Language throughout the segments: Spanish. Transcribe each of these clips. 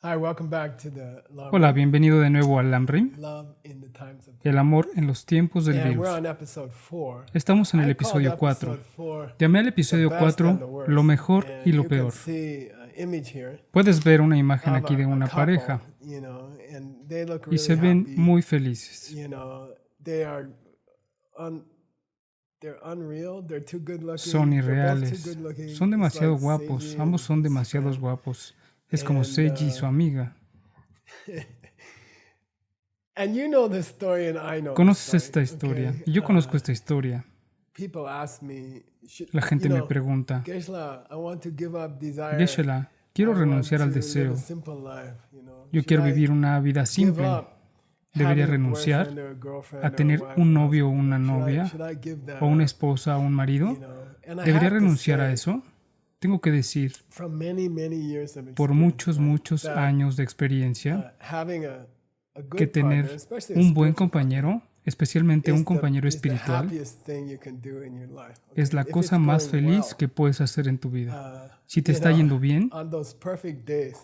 Hi, welcome back to the Love, Hola, bienvenido de nuevo al Lamrim, Love in the Times of el amor en los tiempos del And we're virus. on episode 4. Estamos en el I called episodio 4. episode 4 Llamé al the episodio best and the 4 worst. lo mejor y And lo you can peor. see an image here Puedes ver una imagen of aquí de a una couple, pareja and they look y really se ven happy. muy felices. They are they're unreal. They're too good looking. Son They're both irreales. too good looking. Son It's demasiado like guapos. Seiji Ambos son and demasiados Sam. guapos. Es como And, Seiji y su amiga. And you know this story and I know Conoces this esta story, historia okay? y yo conozco esta historia. People ask me, La gente me pregunta, Geshe-la, I want to give up desire. Geshe-la, quiero I want renunciar al to live deseo. a simple life, Yo Should quiero I vivir una vida give simple. up ¿Debería having a renunciar boyfriend or a girlfriend a or a tener wife un or novio o husband? una novia Should I give that o una up? esposa o un marido? And I ¿Debería have to renunciar a say, eso? Tengo que decir, from many years of por experience, muchos that, años de experiencia, having a good que tener partner, especially a un buen spiritual compañero, especialmente un compañero is the espiritual, happiest thing you can do in your life, es la If cosa it's más going feliz well, que puedes hacer en tu vida. Si te you está know, yendo bien, on those perfect days,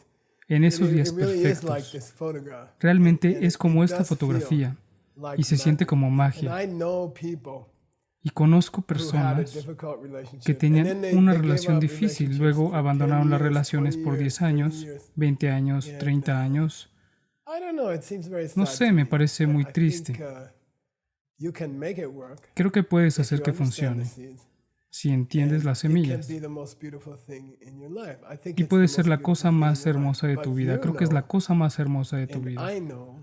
en esos it días really is like perfectos, this photograph. realmente And es como it esta does feel fotografía like y se siente magic. como And magia. I know people Y conozco who had a personas difficult relationship, que and then tenían they una gave relación up difícil, relationships luego for abandonaron 10 las years, relaciones 20 por 10 years, 30 años, years. 20 años, And, 30 años. I don't know, it seems very No sad sé, to me me. parece muy I think, triste. you can make it work Creo que puedes if hacer you que understand the funcione seeds. si entiendes And las it can semillas. be the most beautiful thing in your life. I think Y it's puede the ser most la beautiful cosa thing in más your life. hermosa de tu But vida. you Creo que es la know, cosa más hermosa de tu and vida. I know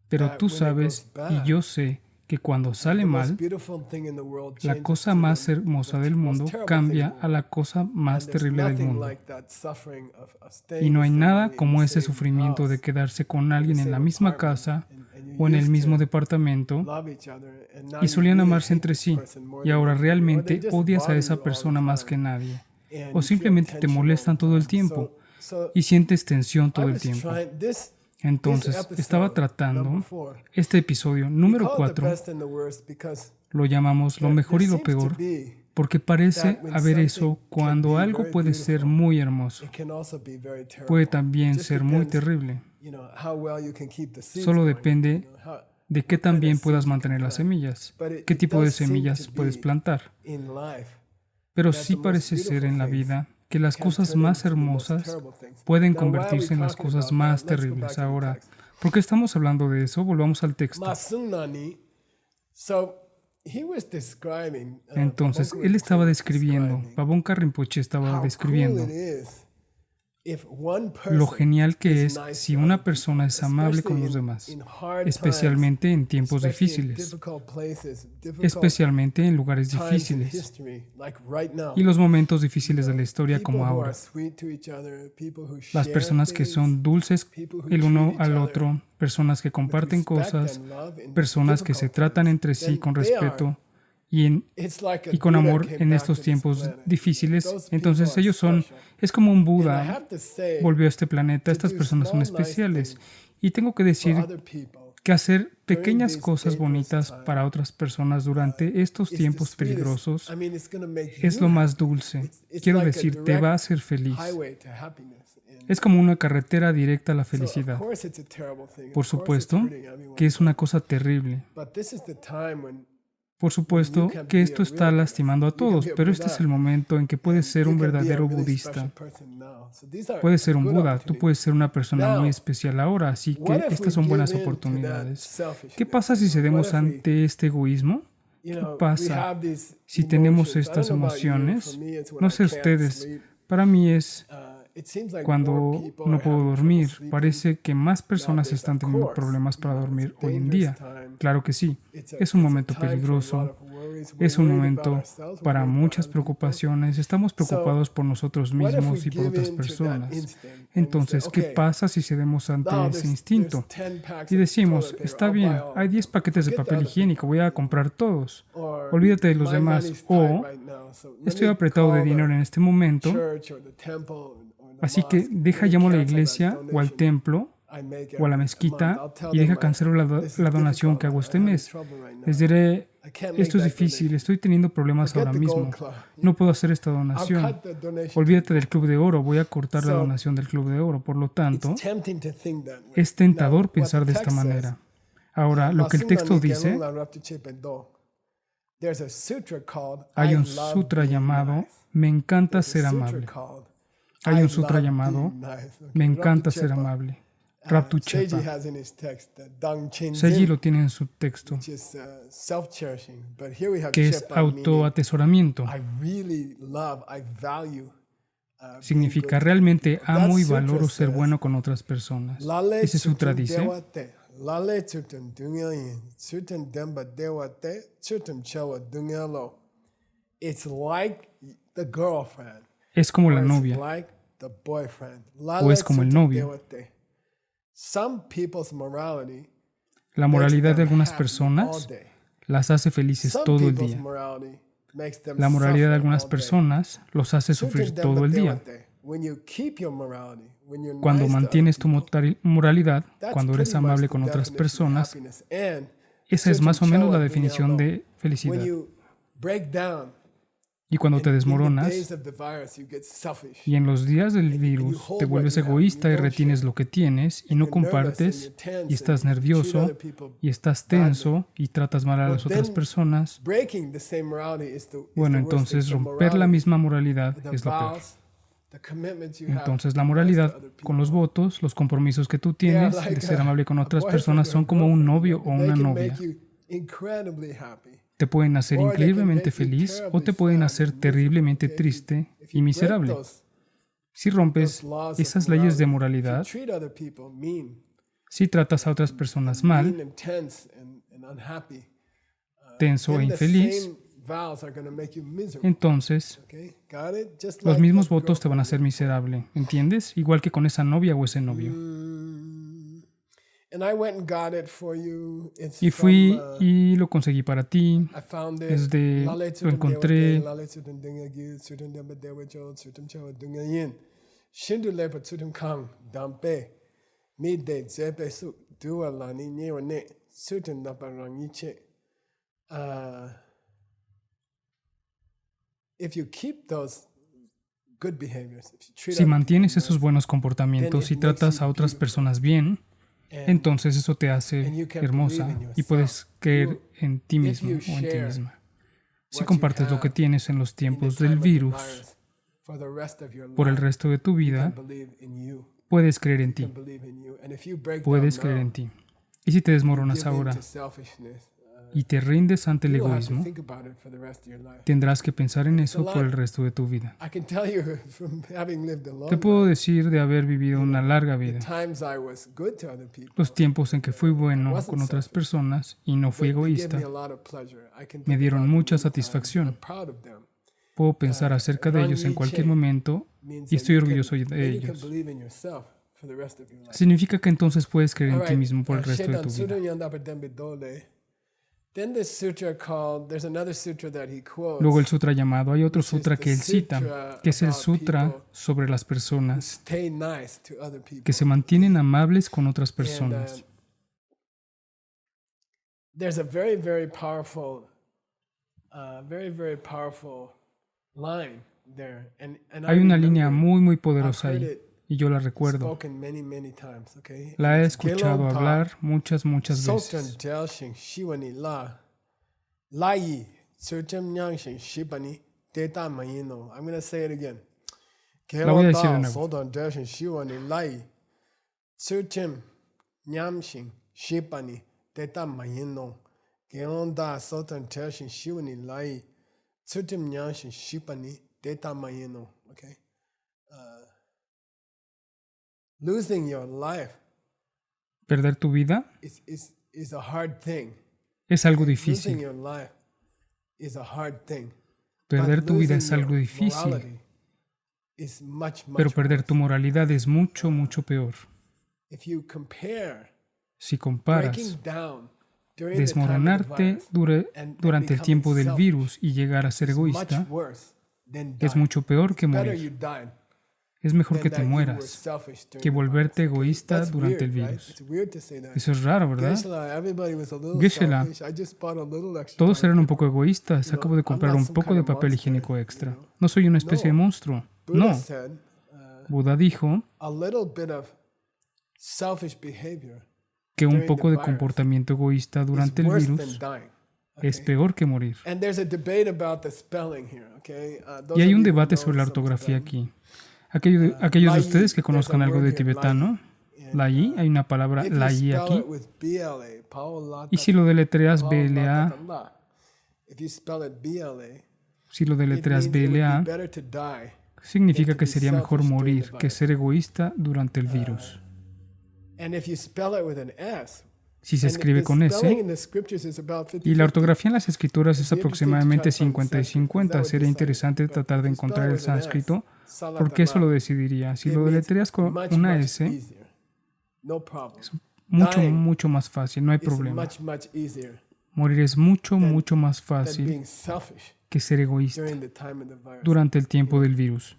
Pero that tú when it goes sabes y bad, yo sé que cuando sale the most mal, beautiful thing in the world la changes cosa to más the hermosa del most mundo terrible thing in cambia the a la world. cosa más And there's terrible del nothing mundo. like that suffering of Y staying no with hay nada somebody in como the ese same sufrimiento de house, quedarse con in the alguien en la same misma apartment, casa and you o en el used mismo to departamento love each other, and now y you solían really amarse hate entre this sí person more y than ahora anybody, or they realmente just odias a bother esa you all the persona más que time, nadie and o you feel simplemente te tension all the molestan todo el time. tiempo So y sientes tensión I todo el was tiempo. trying this Entonces estaba episode, number tratando 4. este episodio We número call it the 4, best and the worst because lo llamamos lo there mejor y lo seems to peor, be porque parece that when haber eso something can cuando be algo very puede ser beautiful, muy hermoso, it can also be very terrible. puede también Just ser muy depends, terrible. How well you can keep the seeds Solo going, depende de qué what kind tan of bien seeds puedas you can mantener las plant. semillas, But it qué tipo de does seem semillas to puedes be plantar. in life Pero that sí the most parece ser beautiful en la things vida que las can cosas turn más into the most hermosas terrible things. pueden Now, why are we convertirse en las talking cosas about más that? Let's go terribles. back to the Ahora, text. ¿por qué estamos hablando de eso? Volvamos al texto. Masunani, so he was describing, Entonces, Babon él estaba Rinpoche was describiendo, describing Pabón Rinpoche estaba how describiendo cool it is if one lo person genial que is es nice si to una other persona people, es amable con especially los demás, in hard especialmente en times, tiempos especially in difíciles, difficult places, difficult especialmente en lugares times in difíciles history, like right now. y los momentos difíciles de la historia People como who ahora. are sweet to each other, people who Las share personas que things, son dulces people who el uno treat each al other otro, personas que with comparten respect cosas, and love in personas que se difficult tratan times, entre sí then con they are, respeto y, it's like a y con Buddha amor came en back estos to this tiempos planet. difíciles. Those people Entonces are ellos son, special. es como un And I Buda have to say, volvió a este planeta, to estas do personas son small, nice especiales. things Y tengo que for decir other people que hacer during pequeñas these cosas dangerous bonitas times para otras personas durante estos is the tiempos sweetest. peligrosos I mean, it's going to make es you lo más happy. dulce. It's Quiero like a decir, te direct va a hacer feliz. highway to happiness. And Es como una carretera directa a la so, of felicidad. course, it's a terrible thing. Por Of course, it's supuesto hurting everyone. que es una cosa terrible. But this is the time when Por supuesto can que be esto a está real lastimando a Buddha. You can todos, be a pero este es Buddha. el momento en que puedes And ser you un can be a verdadero really budista. special person now. So these are Puedes ser un good Buda, tú opportunities. puedes ser una persona Now, muy especial ahora, así What que if estas we son buenas give in to that oportunidades. selfishness? ¿Qué pasa si cedemos What if we, ante este egoísmo? you ¿Qué know, we pasa have these si tenemos emotions? I don't estas know about you. For emociones? me, it's when No I sé can't ustedes, sleep. para mí es It seems like more cuando people no are puedo having trouble dormir. sleeping Parece que más personas nowadays. están Of teniendo course, problemas para it's a dormir hoy en dangerous día. time. Claro que sí, It's es un a momento time for a lot peligroso. of worries. We're Es un worried about momento ourselves. We're para worried about muchas other people. preocupaciones. Estamos preocupados por nosotros What if we mismos y por give otras in to that personas. instinct and we say, Entonces, ¿qué okay, pasa si cedemos ante now ese there's instinto? 10 packs Y of decimos, toilet paper, está I'll buy bien, all hay of 10 them. paquetes de Forget the papel other higiénico, people. voy a comprar todos. Or Olvídate de los my demás. money's tight O right now, so let estoy me apretado de call dinero the en este momento, church or the temple or the así que mosque. deja Let me llamo a la cancel that iglesia o al donation templo I make o a la every month. mezquita I'll tell y them deja cancelo this is la donación difficult. que hago este I'm having mes. trouble right now. Les diré, I can't make esto es that difícil, donation. estoy teniendo problemas Forget ahora the Gold mismo. Club. No puedo hacer esta I'll donación. cut the donation. Olvídate del Club de Oro, voy a cortar la So, donación del Club de Oro. Por lo tanto, It's tempting to think that way. es tentador Now, pensar what de the esta text says, manera. Ahora, lo que el texto dice, there's a sutra called hay I un love sutra being llamado nice. Me encanta There's a ser sutra amable. called Hay I un sutra love llamado being nice. Okay, Me encanta ser Raptuchepa. amable. Raptuchepa. Seiji has in his text the Dang Chen Seiji Zen, lo tiene en su texto, which is self-cherishing. But here we have que es chepa, meaning autoatesoramiento. I really love, I value. Being Significa good to realmente people. That amo y sutra valoro ser says, bueno con otras personas. Lale Ese sutra chutum dice, dewa te, lale chutum dunya yin, chutum demba dewa te, chutum chewa dunya lo. It's like the girlfriend, es como la or it's novia, like the boyfriend. o es como el chutum novio. dewa te. Some people's morality La makes moralidad de them algunas happy personas all day. las hace felices Some todo el people's día. morality makes them La moralidad de suffer algunas all day. personas los hace sufrir Chutum todo demba el dewa día. te. When you keep your morality, when you're Cuando nice to other mantienes tu people, moralidad, that's cuando eres pretty much amable the con otras definition of personas, happiness. And esa es más o menos la Chutum definición Chewa de When felicidad. you break down, Y cuando te in the desmoronas, days of the virus, you get selfish. y en los días del virus te vuelves egoísta y retienes lo que tienes y no compartes, y estás nervioso y estás tenso y tratas mal a las otras personas, Breaking the same morality is the bueno, is the worst thing. entonces The romper la morality, misma moralidad the es lo peor. vows, the commitments you have Entonces la to moralidad other people. con los votos, los compromisos que tú They are tienes like de ser a- amable con a otras boyfriend personas or a son como un girlfriend. novio o They una can novia. make you incredibly happy. Te pueden hacer Or they can increíblemente make you feliz o terribly te pueden sad hacer and miserable, terriblemente okay? triste If y you break miserable. Si rompes those laws of esas leyes de morality, if moralidad, you treat other people mean, si tratas a otras personas mean mal, and tense and unhappy, tenso e then the infeliz, same vows are going to make you miserable. entonces Okay, got it? Just los like mismos that votos te van a hacer girlfriend. miserable, ¿entiendes? Igual que con esa novia o ese novio. And I went and got it for you. It's Y from, fui y lo conseguí para ti. I found it. Es de, Lale lo Tsutum encontré. Dewa Te, Lale Tsutum Dunga Gyu, Tsutum Demba Dewa Jo, Tsutum Chewa Dunga Yin. Shindu Lepa Tsutum Kang, Dampe. Mi De Zepe Su, Dua Lani Nyewa Ne, Tsutum Napa Rangi Che. If you keep those good behaviors, if you treat Si other mantienes people esos buenos comportamientos y tratas a otras personas bien, nice, entonces eso te and hace you can hermosa believe in y yourself. puedes creer You- en ti if mismo you o en ti share misma. Si what you compartes lo que have tienes en los in the tiempos time del of the virus virus, for the rest of your por el life, resto de tu you vida, can believe in you. puedes creer en You ti. can believe in you. And if you break Puedes down creer now, en ti. Y si te desmoronas give in ahora to selfishness, y te rindes ante el you will have to egoísmo, think about it for the rest of your life. tendrás que pensar en It's a eso por el lot. resto de tu vida. I can tell you from having lived a long Te puedo life, decir de haber vivido una larga the vida, times I was good to other people, los tiempos en que fui bueno con otras personas y no fui they gave me egoísta. a lot of pleasure. I can Me think dieron about mucha them many times. satisfacción. I'm proud of them. Puedo pensar acerca de ellos en cualquier momento Means y that estoy you can- orgulloso de then you can ellos. believe in yourself for the rest of your life. Significa que entonces puedes creer en All ti right, mismo por el resto de Shedan tu vida. Sudun Yandapa Dembe Dole. Then this sutra called, there's another sutra that he quotes. Luego el sutra llamado, hay otro which is sutra the que él cita, sutra que es el about sutra people sobre las who personas stay nice to other people. que se mantienen amables con otras And, personas. there's a very, very powerful line there. And I Hay una línea remember muy, muy I've poderosa heard ahí it y yo la recuerdo. spoken many, many times, okay? La he It's escuchado Gelong Pa, hablar muchas, muchas Sultan veces. Delshing Shiwani La Lai Surcham Nyangshin Shibani Deta Mayino. I'm gonna say it again. La voy a decir de Gelong nuevo. Sultan Delshing Shiwani Lai Surcham Nyamshin Shibani Deta Mayino. Gelong Da Sultan Delshing Shiwani Lai Surcham Nyangshin Shibani Deta Mayino. Okay. Losing your life Perder tu vida is a hard thing. es algo Losing difícil. your life is a hard thing. Perder But tu vida losing es algo your difícil, morality is much pero perder worse. tu moralidad es mucho, mucho peor. If you compare Si comparas breaking down during the time of the desmoronarte virus and durante el becoming tiempo del selfish, virus y llegar a ser is much egoísta, worse than es dying. mucho peor que Better morir. you died. Es mejor que than te that you were mueras selfish during que the virus. volverte Okay? egoísta That's durante el weird, right? virus. It's weird to say that. Eso es raro, ¿verdad? Geshe-la, everybody was a little Geshe-la, selfish. I just bought a little extra todos eran un toilet poco paper. egoístas. You know, Acabo de I'm comprar not un some poco kind de of papel monster, higiénico you extra. know. No soy una especie de No. monstruo. Buddha No. said, Buda dijo a little bit of selfish behavior que un during poco the de virus comportamiento egoísta is durante el worse virus than dying. es Okay? peor que morir. And there's a debate about the spelling here, okay? Those Y hay of un you who debate know sobre la some ortografía Tibetan, aquí. Aquellos de ustedes que Lai, conozcan there's a algo de word here, tibetano, Lai. Lai, hay una palabra If you Lai spell aquí. it with BLA, Paula, Y si lo deletreas Paula, BLA, la. If you spell it BLA, si lo it deletreas means it would be BLA, better to die. significa que sería mejor morir que ser egoísta durante el virus. And if you spell it with an S, Si se and escribe the con spelling S, in the scriptures is about 50-50. y la ortografía en las escrituras es aproximadamente 50 y 50, sería interesante tratar de encontrar el sánscrito, porque eso lo decidiría. Si lo deletreas con una S, es mucho más fácil, no hay problema. Morir es mucho más fácil que ser egoísta durante el tiempo del virus.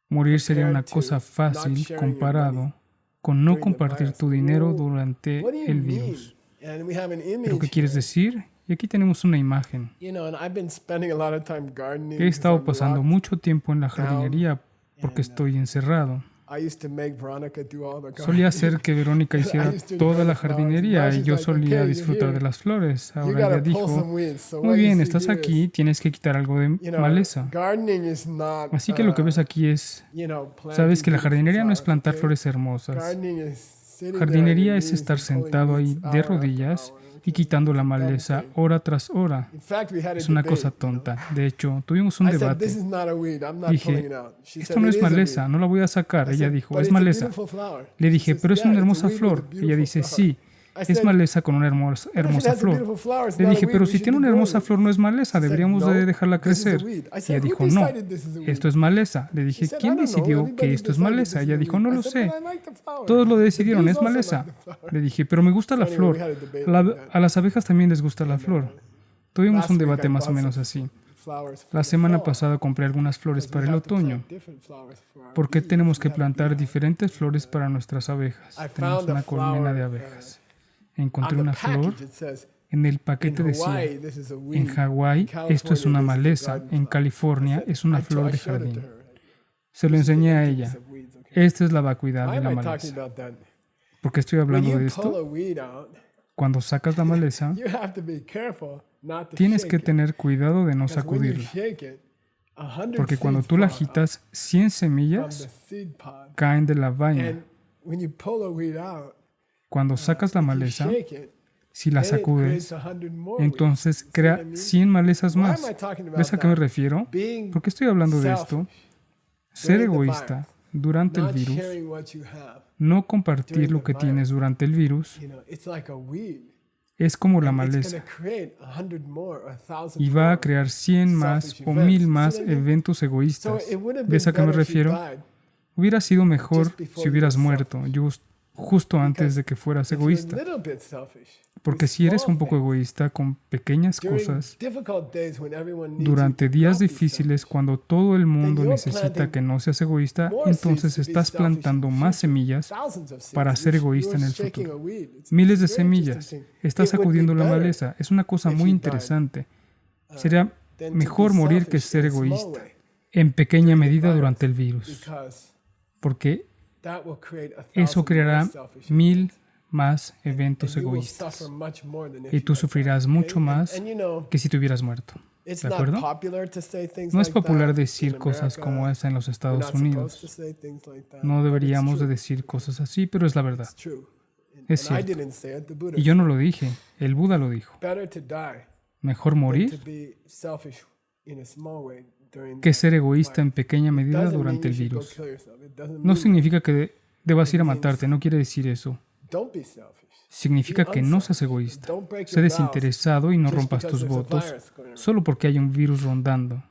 Morir sería una cosa fácil comparado con no compartir tu dinero durante el virus. ¿Pero qué quieres decir? Y aquí tenemos una imagen. He estado pasando mucho tiempo en la jardinería porque estoy encerrado. Solía hacer que Verónica hiciera toda la jardinería y yo solía disfrutar de las flores. Ahora ella dijo, muy bien, estás aquí, tienes que quitar algo de maleza. Así que lo que ves aquí es, sabes que la jardinería no es plantar flores hermosas. Jardinería es estar sentado ahí de rodillas y quitando la maleza hora tras hora. Es una cosa tonta. De hecho, tuvimos un debate. Dije, esto no es maleza, no la voy a sacar. Ella dijo, es maleza. Le dije, pero es una hermosa flor. Ella dice, sí, es maleza con una hermosa flor. Le dije, pero si tiene una hermosa flor no es maleza, deberíamos de dejarla crecer. Ella dijo, no, esto es maleza. Le dije, ¿quién decidió que esto es maleza? Ella dijo, no lo sé. Todos lo decidieron, es maleza. Le dije, pero me gusta la flor. A las abejas también les gusta la flor. Tuvimos un debate más o menos así. La semana pasada compré algunas flores para el otoño. ¿Por qué tenemos que plantar diferentes flores para nuestras abejas? Tenemos una colmena de abejas. Encontré una flor. En el paquete decía, en Hawái esto es una maleza, en California es una flor de jardín. Se lo enseñé a ella. Esta es la vacuidad de la maleza. ¿Por qué estoy hablando de esto? Cuando sacas la maleza, tienes que tener cuidado de no sacudirla. Porque cuando tú la agitas, 100 semillas caen de la vaina. Cuando sacas la maleza, si la sacudes, entonces crea 100 malezas más. ¿Ves a qué me refiero? ¿Por qué estoy hablando de esto? Ser egoísta durante el virus, no compartir lo que tienes durante el virus, es como la maleza y va a crear 100 más o 1000 más eventos egoístas. ¿Ves a qué me refiero? Hubiera sido mejor si hubieras muerto justo antes de que fueras egoísta. Porque si eres un poco egoísta con pequeñas cosas, durante días difíciles, cuando todo el mundo necesita que no seas egoísta, entonces estás plantando más semillas para ser egoísta en el futuro. Miles de semillas. Estás sacudiendo la maleza. Es una cosa muy interesante. Sería mejor morir que ser egoísta en pequeña medida durante el virus. Porque eso creará 1000 más eventos egoístas. Y tú sufrirás mucho más que si te hubieras muerto. ¿De acuerdo? No es popular decir cosas como esa en los Estados Unidos. No deberíamos de decir cosas así, pero es la verdad. Es cierto. Y yo no lo dije, el Buda lo dijo. Mejor morir que ser egoísta en pequeña medida durante el virus. No significa que debas ir a matarte, no quiere decir eso. Significa que no seas egoísta. Sé desinteresado y no rompas tus votos solo porque hay un virus rondando.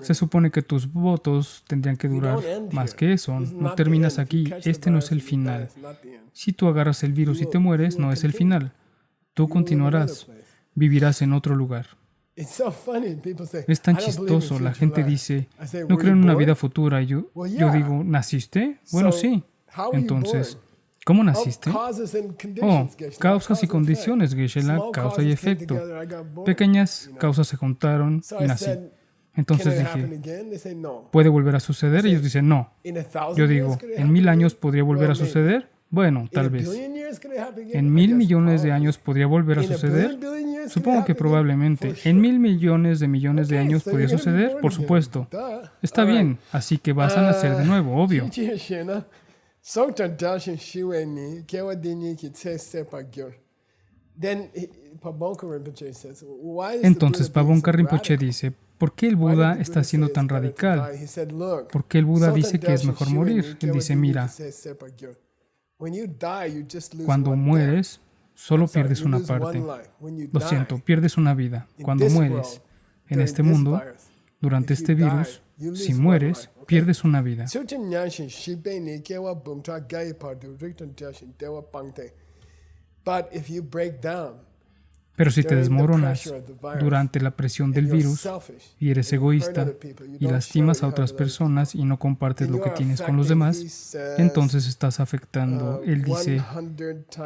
Se supone que tus votos tendrían que durar más que eso. No terminas aquí. Este no es el final. Si tú agarras el virus y te mueres, no es el final. Tú continuarás. Vivirás en otro lugar. Es tan chistoso. La gente dice, no creo en una vida futura. Yo digo, ¿naciste? Bueno, sí. Entonces, ¿cómo naciste? Oh, causas y condiciones, Geshe-la, causa y efecto. Pequeñas causas se juntaron y nací. Entonces dije, ¿puede volver a suceder? Ellos dicen, no. Yo digo, ¿en 1000 años podría volver a suceder? Bueno, tal vez. ¿En 1000 millones de años podría volver a suceder? Supongo que probablemente. ¿En 1000 millones de años podría suceder? Por supuesto. Está bien, así que vas a nacer de nuevo, obvio. Entonces Pabonka Rinpoche dice, ¿por qué el Buda está siendo tan radical? ¿Por qué el Buda dice que es mejor morir? Él dice, mira, cuando mueres, solo pierdes una parte. Lo siento, pierdes una vida. Cuando mueres en este mundo, durante este virus, si mueres, pierdes una vida. Pero si te desmoronas durante la presión del virus y eres egoísta y lastimas a otras personas y no compartes lo que tienes con los demás, entonces estás afectando, él dice,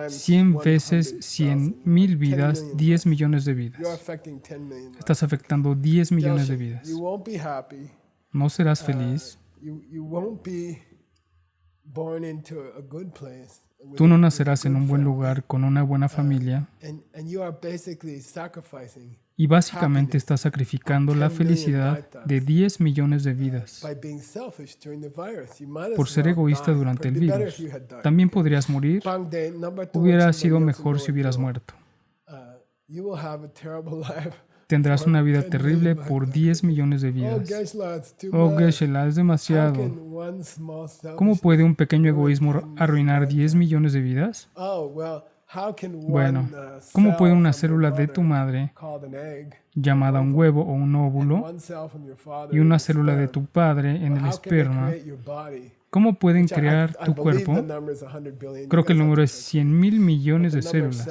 100 veces 100,000 vidas, 10 millones de vidas. Estás afectando 10 millones de vidas. No serás feliz. Tú no nacerás en un buen lugar con una buena familia y básicamente estás sacrificando la felicidad de 10 millones de vidas por ser egoísta durante el virus. También podrías morir. Hubiera sido mejor si hubieras muerto. Tendrás una vida terrible por 10 millones de vidas. Oh, Geshe-la, es demasiado. ¿Cómo puede un pequeño egoísmo arruinar 10 millones de vidas? Bueno, ¿cómo puede una célula de tu madre, llamada un huevo o un óvulo, y una célula de tu padre en el esperma, cómo pueden crear tu cuerpo? Creo que el número es 100,000 millones de células.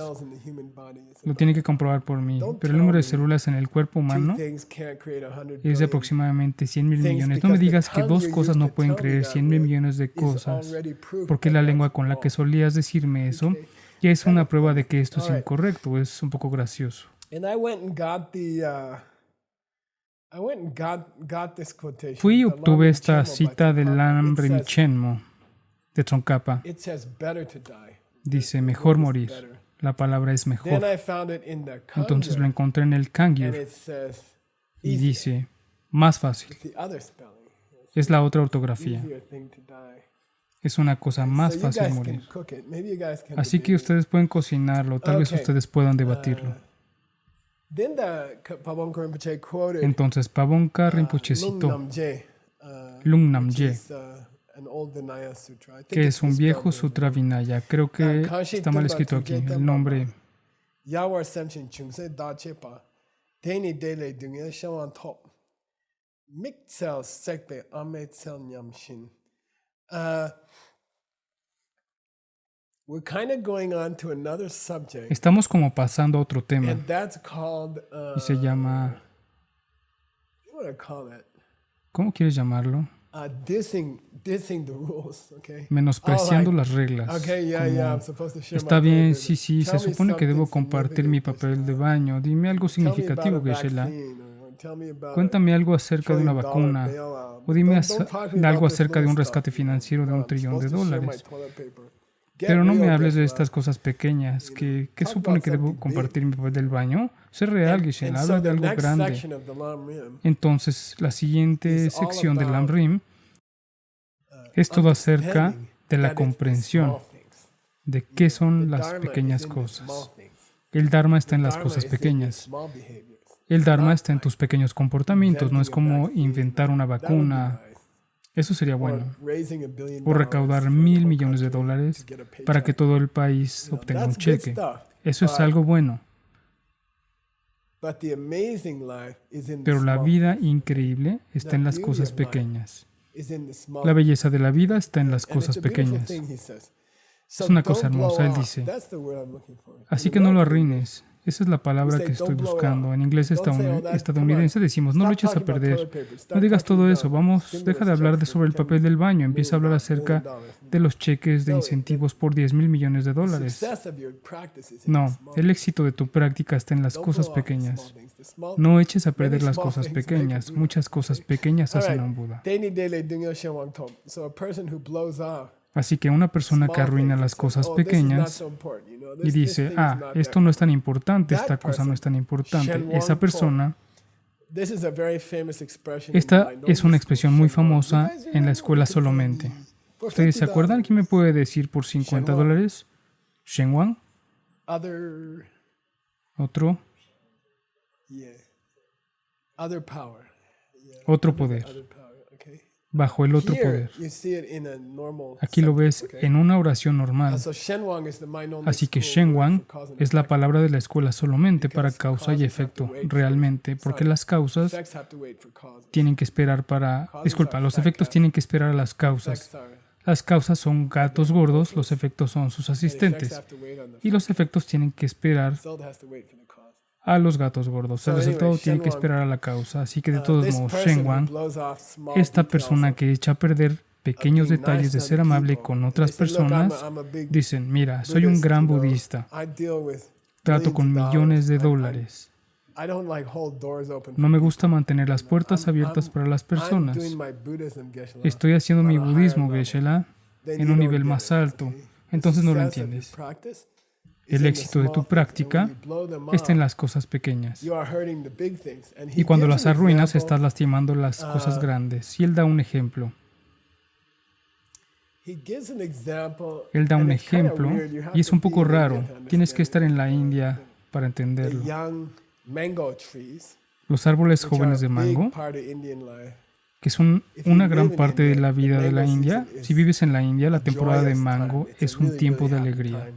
Lo tiene que comprobar por mí. Pero el número de células en el cuerpo humano es de aproximadamente 100,000 millones. No me digas que dos cosas no pueden crear 100,000 millones de cosas, porque la lengua con la que solías decirme eso ya es una prueba de que esto es incorrecto. Es un poco gracioso. Fui y obtuve esta cita de Lam Rimchenmo, de Tsongkhapa. Dice, mejor morir. La palabra es mejor. Entonces lo encontré en el Kangyur y dice, más fácil. Es la otra ortografía. Es una cosa más fácil morir. Así que ustedes pueden cocinarlo, tal vez ustedes puedan debatirlo. Entonces Pabonka Rinpoche citó Lung Namje, que es un viejo sutra Vinaya. Creo que está mal escrito aquí, el nombre. Estamos como pasando a otro tema y se llama, ¿cómo quieres llamarlo? Menospreciando las reglas. Está bien, sí, se supone que debo compartir mi papel de baño. Dime algo significativo, Geshe-la. Cuéntame algo acerca de una vacuna o dime algo acerca de un rescate financiero de $1 trillón. Pero no me hables de estas cosas pequeñas. ¿Qué supone que debo compartir mi papel del baño? Sé real, Geshe-la, habla de algo grande. Entonces, la siguiente sección del Lam Rim es todo acerca de la comprensión de qué son las pequeñas cosas. El Dharma está en las cosas pequeñas. El Dharma está en tus pequeños comportamientos. No es como inventar una vacuna. Eso sería bueno. O recaudar $1,000 millones para que todo el país obtenga un cheque. Eso es algo bueno. Pero la vida increíble está en las cosas pequeñas. La belleza de la vida está en las cosas pequeñas. Es una cosa hermosa, él dice. Así que no lo arruines. Esa es la palabra que estoy buscando. En inglés estadounidense decimos, no lo eches a perder. No digas todo eso. Vamos, deja de hablar sobre el papel del baño. Empieza a hablar acerca de los cheques de incentivos por $10,000 millones. No, el éxito de tu práctica está en las cosas pequeñas. No eches a perder las cosas pequeñas. Muchas cosas pequeñas hacen a un Buda. Así que una persona que arruina las cosas pequeñas y dice, esto no es tan importante, esta cosa no es tan importante, esa persona, esta es una expresión muy famosa en la escuela solamente. ¿Ustedes se acuerdan? ¿Quién me puede decir por $50? Shenwan. Otro. Otro poder. Bajo el otro poder. Aquí lo ves en una oración normal. Así que Shenwan es la palabra de la escuela solamente para causa y efecto, realmente, porque las causas tienen que esperar los efectos tienen que esperar a las causas. Las causas son gatos gordos, los efectos son sus asistentes. Y los efectos tienen que esperar a los gatos gordos. El resultado tiene que esperar a la causa. Así que de todos modos, Shenwan, esta persona que echa a perder pequeños detalles de ser amable con otras personas, dicen, mira, soy un gran budista. Trato con millones de dólares. No me gusta mantener las puertas abiertas para las personas. Estoy haciendo mi budismo, Geshe-la, en un nivel más alto. Entonces no lo entiendes. El éxito de tu práctica está en las cosas pequeñas. Y cuando las arruinas, estás lastimando las cosas grandes. Y él da un ejemplo. Él da un ejemplo y es un poco raro. Tienes que estar en la India para entenderlo. Los árboles jóvenes de mango, que son una gran parte de la vida de la India. Si vives en la India, la temporada de mango es un tiempo de alegría.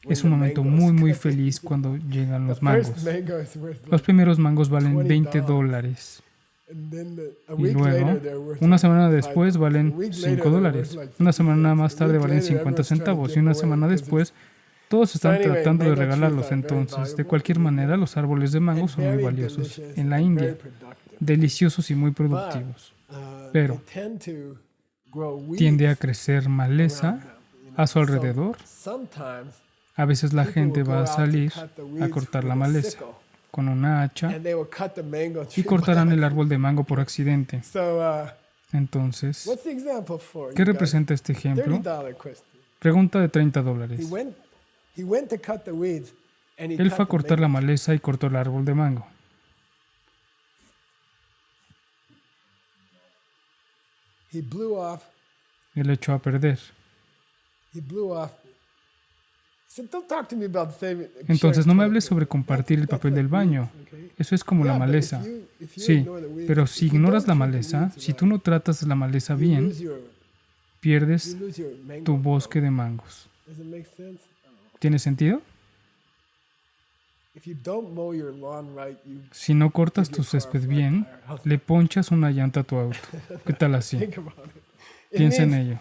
Es un momento muy, muy feliz cuando llegan los mangos. Los primeros mangos valen $20. Y luego, una semana después, valen $5. Una semana más tarde, valen 50 centavos. Y una semana después, todos están tratando de regalarlos. Entonces, de cualquier manera, los árboles de mango son muy valiosos en la India. Deliciosos y muy productivos. Pero tiende a crecer maleza a su alrededor. A veces la gente va a salir a cortar la maleza con una hacha y cortarán el árbol de mango por accidente. Entonces, ¿qué representa este ejemplo? Pregunta de $30. Él fue a cortar la maleza y cortó el árbol de mango. Él echó a perder. Entonces, no me hables sobre compartir el papel del baño. Eso es como la maleza. Sí, pero si ignoras la maleza, si tú no tratas la maleza bien, pierdes tu bosque de mangos. ¿Tiene sentido? Si no cortas tu césped bien, le ponchas una llanta a tu auto. ¿Qué tal así? Piensa en ello.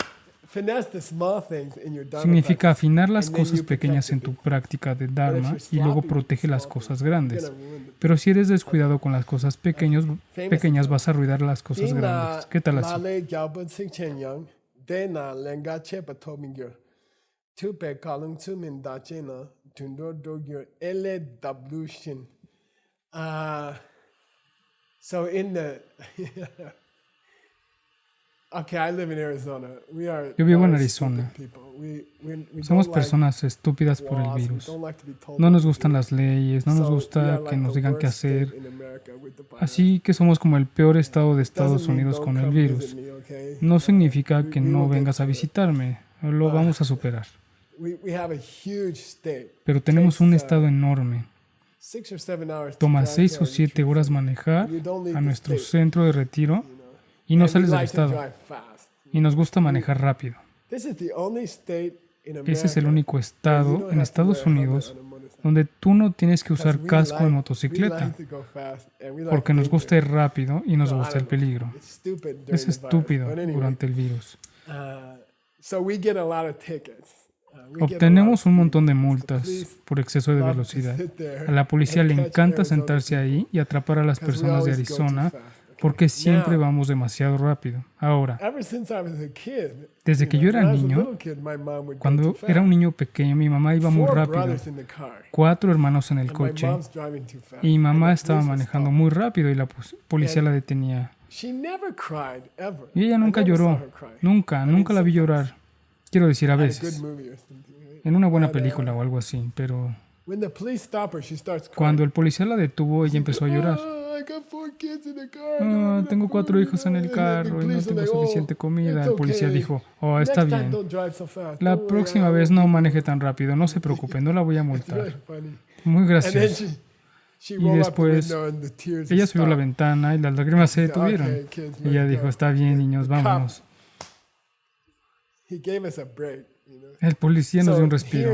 Significa afinar las cosas pequeñas en tu práctica de Dharma y luego protege las cosas grandes. Pero si eres descuidado con las cosas pequeñas, vas a arruinar las cosas grandes. ¿Qué tal así? Yo vivo en Arizona. Somos personas estúpidas por el virus. No nos gustan las leyes, no nos gusta que nos digan qué hacer. Así que somos como el peor estado de Estados Unidos con el virus. No significa que no vengas a visitarme, lo vamos a superar. Pero tenemos un estado enorme. Toma 6 o 7 horas manejar a nuestro centro de retiro y no sales del estado. Y nos gusta manejar rápido. Ese es el único estado en Estados Unidos donde tú no tienes que usar casco en motocicleta, porque nos gusta ir rápido y nos gusta el peligro. Es estúpido durante el virus. Obtenemos un montón de multas por exceso de velocidad. A la policía le encanta sentarse ahí y atrapar a las personas de Arizona porque siempre vamos demasiado rápido. Ahora, desde que yo era niño, cuando era un niño pequeño, mi mamá iba muy rápido. 4 hermanos en el coche y mi mamá estaba manejando muy rápido y la policía la detenía. Y ella nunca lloró. Nunca la vi llorar. Quiero decir, a veces. En una buena película o algo así, pero cuando el policía la detuvo, ella empezó a llorar. Tengo 4 hijos en el carro y no tengo suficiente comida. El policía dijo, está bien. La próxima vez no maneje tan rápido, no se preocupe, no la voy a multar. Muy gracioso. Y después ella subió a la ventana y las lágrimas se detuvieron. Ella dijo, está bien, niños, vámonos. El policía nos dio un respiro.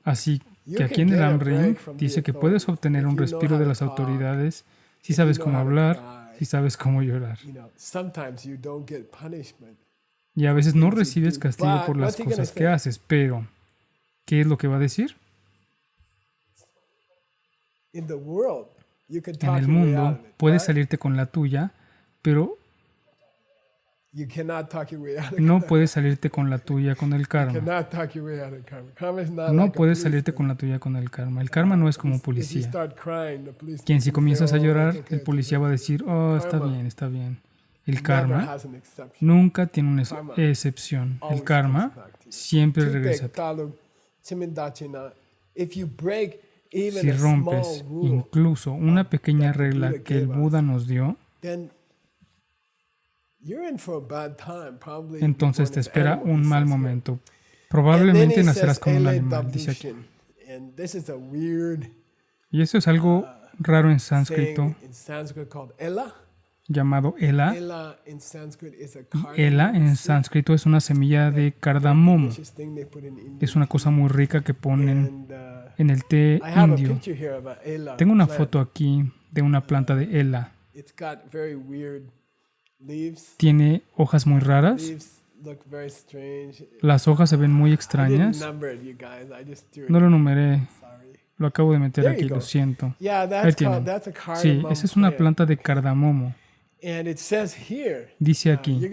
Así que aquí en el AMRIM dice que puedes obtener un respiro de las autoridades si sabes cómo hablar, si sabes cómo llorar. Y a veces no recibes castigo por las cosas que haces, pero ¿qué es lo que va a decir? En el mundo puedes salirte con la tuya, pero no puedes salirte con la tuya con el karma. No puedes salirte con la tuya con el karma. El karma no es como un policía. Quien si comienzas a llorar, el policía va a decir, está bien, está bien. El karma nunca tiene una excepción. El karma siempre regresa a ti. Si rompes incluso una pequeña regla que el Buda nos dio, entonces te espera un mal momento. Probablemente nacerás como un animal, dice aquí. Y eso es algo raro en sánscrito, llamado ela. Ela en sánscrito es una semilla de cardamomo. Es una cosa muy rica que ponen en el té indio. Tengo una foto aquí de una planta de ela. Tiene hojas muy raras. Las hojas se ven muy extrañas. No lo numeré. Lo acabo de meter aquí, lo siento. Ahí tienen. Sí, esa es una planta de cardamomo. Dice aquí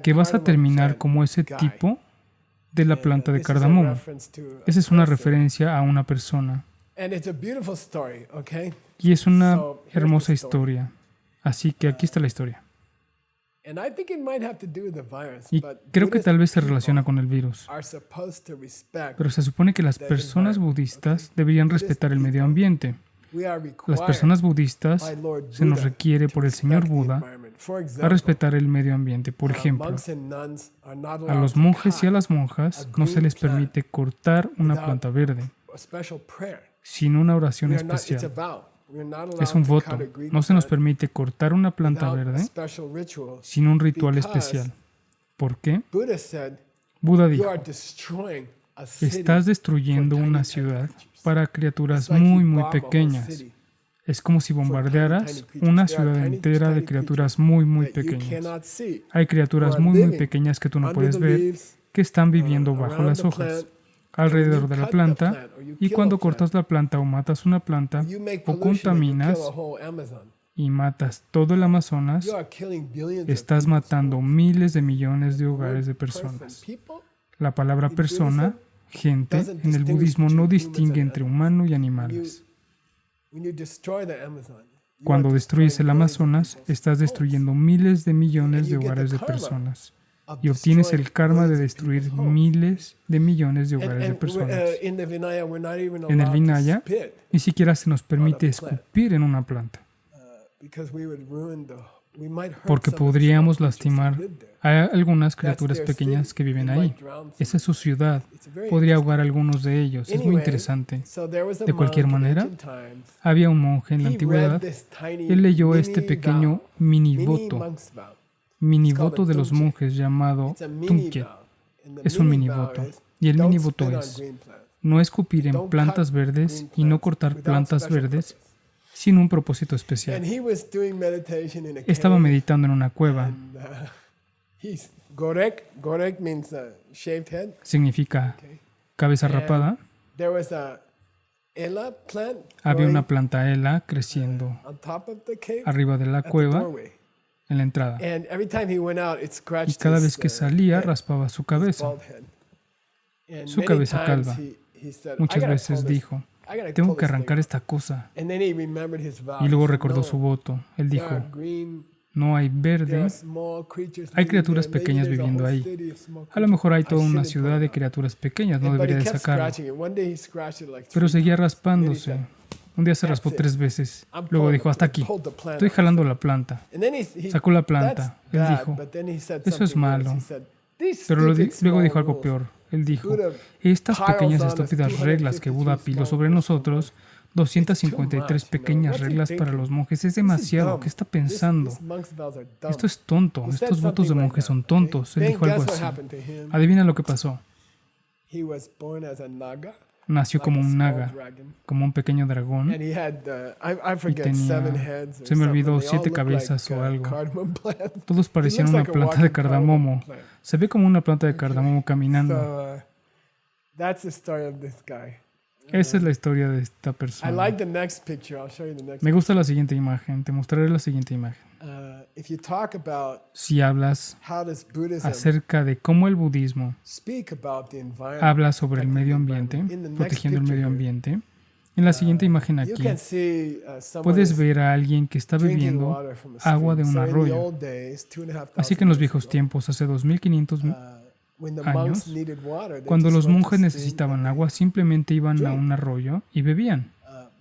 que vas a terminar como ese tipo de la planta de cardamomo. Esa es una referencia a una persona. Y es una hermosa historia. Así que aquí está la historia. Y creo que tal vez se relaciona con el virus. Pero se supone que las personas budistas deberían respetar el medio ambiente. Las personas budistas se nos requiere por el Señor Buda a respetar el medio ambiente. Por ejemplo, a los monjes y a las monjas no se les permite cortar una planta verde sin una oración especial. Es un voto. No se nos permite cortar una planta verde sin un ritual especial. ¿Por qué? Buda dijo, estás destruyendo una ciudad para criaturas muy, muy pequeñas. Es como si bombardearas una ciudad entera de criaturas muy, muy pequeñas. Hay criaturas muy, muy pequeñas que tú no puedes ver, que están viviendo bajo las hojas, alrededor de la planta, y cuando cortas la planta o matas una planta o contaminas y matas todo el Amazonas, estás matando miles de millones de hogares de personas. La palabra persona, gente, en el budismo no distingue entre humano y animales. Cuando destruyes el Amazonas, estás destruyendo miles de millones de hogares de personas. Y obtienes el karma de destruir miles de millones de hogares de personas. En el Vinaya, ni siquiera se nos permite escupir en una planta, porque podríamos lastimar a algunas criaturas pequeñas que viven ahí. Esa es su ciudad. Podría ahogar a algunos de ellos. Es muy interesante. De cualquier manera, había un monje en la antigüedad. Él leyó este pequeño minivoto de los monjes llamado Tunkyet. Es un minivoto. Y el minivoto es no escupir en plantas verdes y no cortar plantas verdes sin un propósito especial. Estaba meditando en una cueva Gorek means shaved head. Significa cabeza rapada. There was a ela plant Había una planta ela creciendo on top of the cave arriba de la at the cueva doorway. en la entrada. And every time he went out, it Y scratched cada his, vez que salía head, raspaba su his cabeza, bald head. And su many cabeza times calva. he said, Muchas I gotta veces pull this- dijo, I gotta tengo pull que this arrancar thing. esta cosa. And then he remembered his vow. Y luego He said, recordó "No, su voto. Él there are dijo, green, no hay there verde, are small creatures hay living criaturas there. Maybe pequeñas there's a viviendo whole ahí. city of small A lo creatures. mejor hay I toda una shouldn't pull ciudad it de out." criaturas pequeñas, no But debería he de kept sacarlo. scratching it. One day he scratched it like Pero 3 seguía times. raspándose. Un día se raspó 3 veces. Luego dijo, hasta aquí. Pulled the plant Estoy out. jalando la planta. And then Sacó la that's planta. Él bad, dijo, but then he said eso es something worse. malo. He said, "These pero stupid luego small dijo algo rules. peor. Él dijo, Buddha estas piles pequeñas on us estúpidas reglas que Buda 253 apiló small sobre rules nosotros, 253 pequeñas reglas para los monjes, es demasiado. ¿Qué está pensando? Esto es tonto. Estos votos de monjes son tontos. Él dijo algo así. Adivina lo que pasó. He was born as a naga, Nació like como a un small naga, dragon. como un pequeño dragón. And he had, I Y forget, tenía, 7 heads or se me olvidó, something. They all 7 looked cabezas like, o algo. cardamom plant. Todos parecían looks una like a planta de walking cardamom cardamomo. plant. Se ve como una planta de cardamomo caminando. So, that's the story of this guy. Esa es la historia de esta I persona. like the next picture. I'll show you the next. Me gusta la siguiente imagen. Te mostraré la siguiente imagen. If you talk about Si hablas how does Buddhism acerca de cómo el budismo speak about the environment, habla sobre el medio ambiente, In the next protegiendo el picture medio here, ambiente, en la siguiente imagen you aquí can see someone puedes is ver a alguien que está drinking bebiendo water from a agua de stream. un So in the arroyo. old days, 2,500 Así que en los years viejos ago, tiempos, hace 2500 when the años, monks needed water, they cuando just los went to monjes stream necesitaban and agua, simplemente iban a drink. un arroyo y bebían.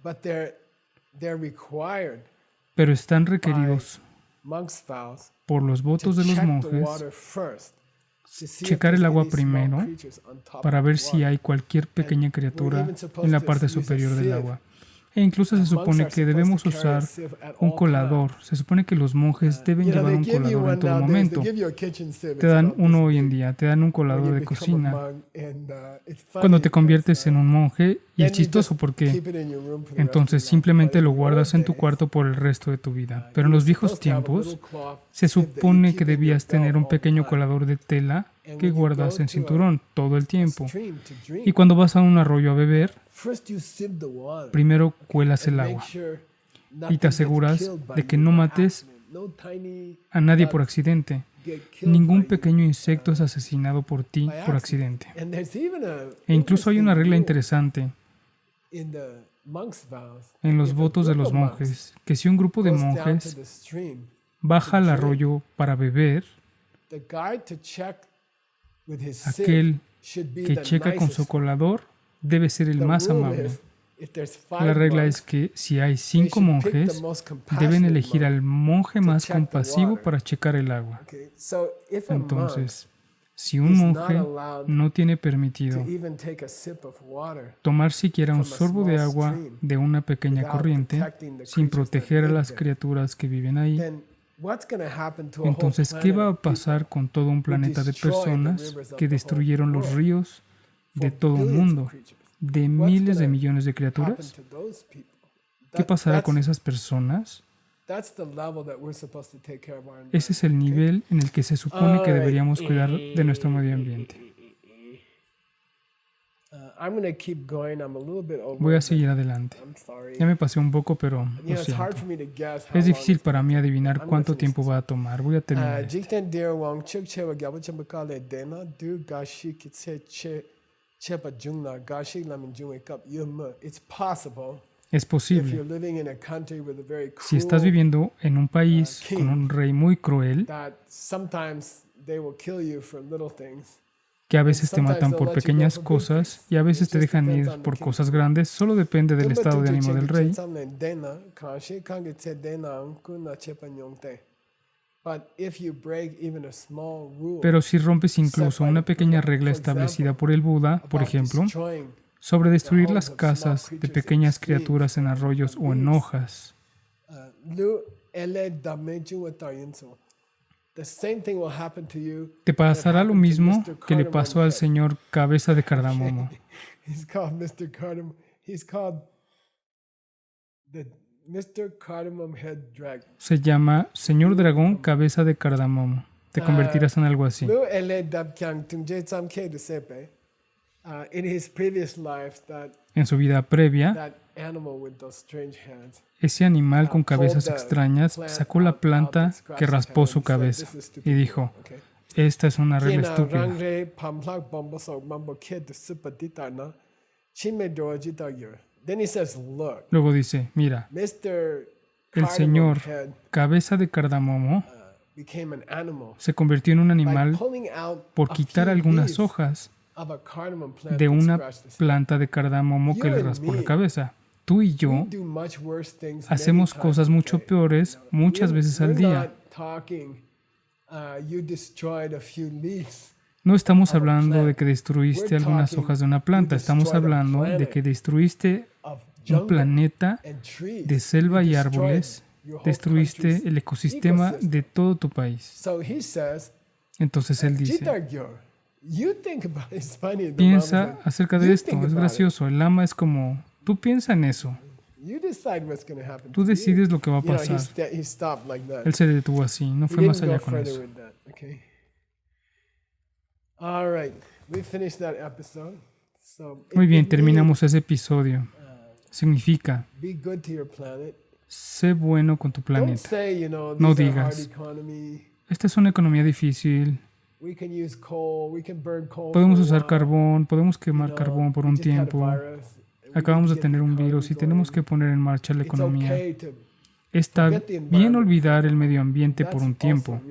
but they're required Pero están requeridos monks' vows por los to votos de los check the monjes water first to see if checar el there's agua any small primero creatures on top para of ver the si water. hay cualquier pequeña we're criatura even supposed en la to parte use a superior del sieve. agua. E incluso se Monks supone are que supposed debemos to carry a usar sieve at un all colador. times. Se supone que los monjes deben You know, llevar they un give you colador en one todo nowadays. momento. They give you a kitchen sieve. Te It's dan about this uno hoy en big día, te dan un when colador you de become a cocina. monk, and, it's funny Cuando te because, conviertes en un monje, y es then you chistoso just porque keep it in your room for the rest of entonces your life. simplemente But lo in the guardas old en tu days, cuarto por el resto de tu vida. Pero en you're los viejos supposed to have a tiempos little cloth se sieve that you supone keep que in your debías belt tener un all the pequeño time. colador de tela And que when you guardas go en to cinturón todo el a tiempo. stream to drink, Y cuando vas a un arroyo a beber, first you sieve the water primero cuelas and el make agua sure y nothing te gets aseguras killed by de que you no by mates accident. No tiny a nadie por bugs accidente. get killed Ningún by you. pequeño insecto es asesinado por ti by por accident. accidente. And there's even a E incluso hay una regla interesting interesante rule in the monks' vows. en los If a votos de group los of monks monjes, que si un grupo de goes down to monjes the stream, baja al arroyo para beber, the guy to check with his sieve aquel should be que the checa con su nicest. colador debe ser el The más rule amable. is, if there's La 5 regla monks, es que si hay they 5 should pick the monjes, most deben compassionate elegir monk. al monje to más check the compasivo water. para checar el agua. Okay, so if a monk Entonces, si un is not monje allowed no tiene to permitido even take a sip of water tomar siquiera un from a sorbo de small agua stream de una pequeña without corriente, protecting the sin creatures that proteger a live las there, criaturas que viven ahí, then what's going to happen to a whole entonces, ¿qué planet va a of people pasar con todo un planeta de destroyed the personas rivers of que the whole destruyeron los world ríos for de todo el billions of mundo, creatures? de What's miles de gonna millones de happen criaturas? to those people? ¿Qué pasará con That's esas personas? the level that we're supposed to take care of our Ese es el environment, okay? nivel en el que se supone que Alright. deberíamos cuidar de nuestro medio ambiente. I'm going to keep going. I'm a little bit over. Voy a but seguir adelante. I'm sorry. Ya me pasé un poco, pero You lo know, it's hard siento. for me to guess how Es long difícil it's para gonna mí take. adivinar I'm gonna cuánto finish tiempo this. va a tomar. Voy a terminar este. Jikten dear wong chuk chewa gyabucham bakale dena du gashi kitse chepa jungna gashi lamin jung wake up yum. It's possible Es if posible. you're living in a country with a very Si estás cruel viviendo en un país king, con un rey muy cruel, that sometimes they will kill you for little things. que a veces te matan por pequeñas cosas y a veces te dejan ir por cosas grandes, solo depende del estado de ánimo del rey. Pero si rompes incluso una pequeña regla establecida por el Buda, por ejemplo, sobre destruir las casas de pequeñas criaturas en arroyos o en hojas, te pasará lo mismo que le pasó al señor Cabeza de Cardamomo. He's called Mr. Cardamom. He's called the Mr. Cardamom Head Dragon. Se llama Señor Dragón Cabeza de Cardamomo. te convertirás en algo así. En su vida previa, ese animal con cabezas extrañas sacó la planta que raspó su cabeza y dijo, esta es una regla estúpida. Luego dice, mira, el señor cabeza de cardamomo se convirtió en un animal por quitar algunas hojas de una planta de cardamomo que le raspó la cabeza. Tú y yo hacemos cosas mucho peores muchas veces al día. No estamos hablando de que destruiste algunas hojas de una planta, estamos hablando de que destruiste un planeta de selva y árboles, destruiste el ecosistema de todo tu país. Entonces él dice, piensa acerca de esto, es gracioso, el lama es como, tú piensa en eso, tú decides lo que va a pasar. Él se detuvo así, no fue más allá con eso. Muy bien, terminamos ese episodio. Significa, sé bueno con tu planeta. No digas, esta es una economía difícil. Podemos usar carbón, podemos quemar carbón por un tiempo. Acabamos de tener un virus y tenemos que poner en marcha la economía. Está bien olvidar el medio ambiente por un tiempo.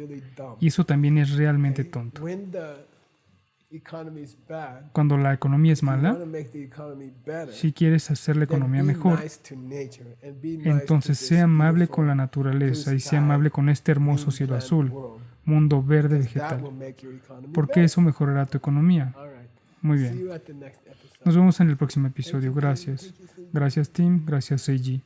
Y eso también es realmente tonto. Cuando la economía es mala, si quieres hacer la economía mejor, entonces sea amable con la naturaleza y sea amable con este hermoso cielo azul, mundo verde vegetal, porque eso mejorará tu economía. Muy bien. Nos vemos en el próximo episodio. Gracias. Gracias, Tim. Gracias, Seiji.